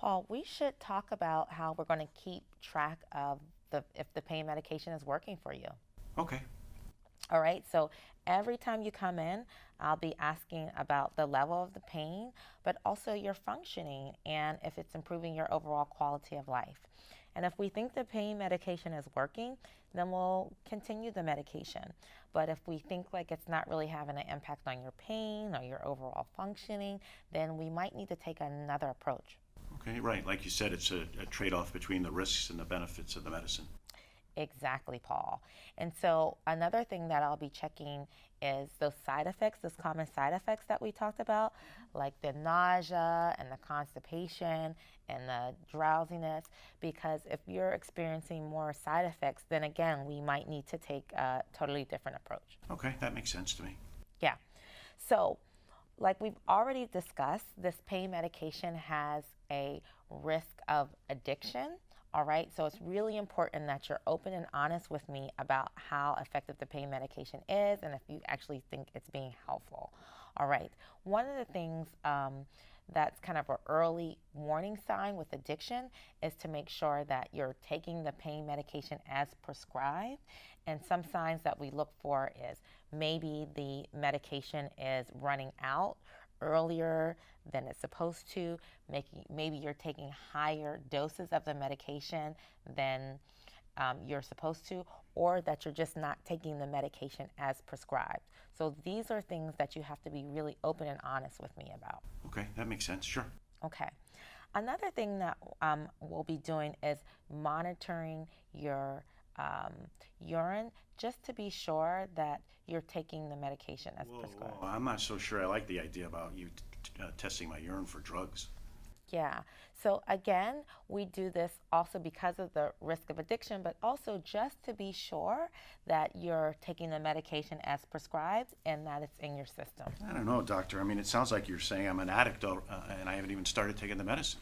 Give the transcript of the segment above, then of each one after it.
Paul, we should talk about how we're going to keep track of if the pain medication is working for you. Okay. All right, so every time you come in, I'll be asking about the level of the pain, but also your functioning and if it's improving your overall quality of life. And if we think the pain medication is working, then we'll continue the medication. But if we think like it's not really having an impact on your pain or your overall functioning, then we might need to take another approach. Okay, right. Like you said, it's a trade-off between the risks and the benefits of the medicine. Exactly, Paul. And so another thing that I'll be checking is those side effects, those common side effects that we talked about, like the nausea and the constipation and the drowsiness, because if you're experiencing more side effects, then again, we might need to take a totally different approach. Okay, that makes sense to me. Yeah. So, like we've already discussed, this pain medication has a risk of addiction. All right, so it's really important that you're open and honest with me about how effective the pain medication is and if you actually think it's being helpful. All right, one of the things that's kind of an early warning sign with addiction is to make sure that you're taking the pain medication as prescribed. And some signs that we look for is maybe the medication is running out earlier than it's supposed to. Maybe you're taking higher doses of the medication than you're supposed to, or that you're just not taking the medication as prescribed. So these are things that you have to be really open and honest with me about. Okay, that makes sense. Sure. Okay. Another thing that we'll be doing is monitoring your urine just to be sure that you're taking the medication as prescribed. Whoa, I'm not so sure I like the idea about you testing my urine for drugs. Yeah. So again, we do this also because of the risk of addiction, but also just to be sure that you're taking the medication as prescribed and that it's in your system. I don't know, doctor. I mean, it sounds like you're saying I'm an addict and I haven't even started taking the medicine.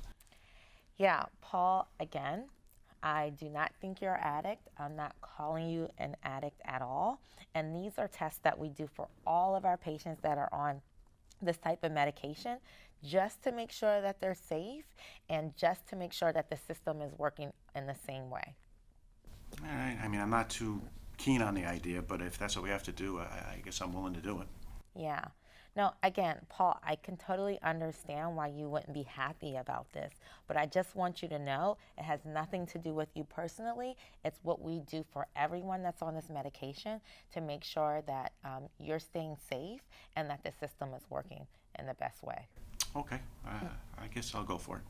Yeah, Paul, again, I do not think you're an addict. I'm not calling you an addict at all. And these are tests that we do for all of our patients that are on this type of medication just to make sure that they're safe and just to make sure that the system is working in the same way. All right. I mean, I'm not too keen on the idea, but if that's what we have to do, I guess I'm willing to do it. Yeah. No, again, Paul, I can totally understand why you wouldn't be happy about this, but I just want you to know it has nothing to do with you personally. It's what we do for everyone that's on this medication to make sure that you're staying safe and that the system is working in the best way. Okay. I guess I'll go for it.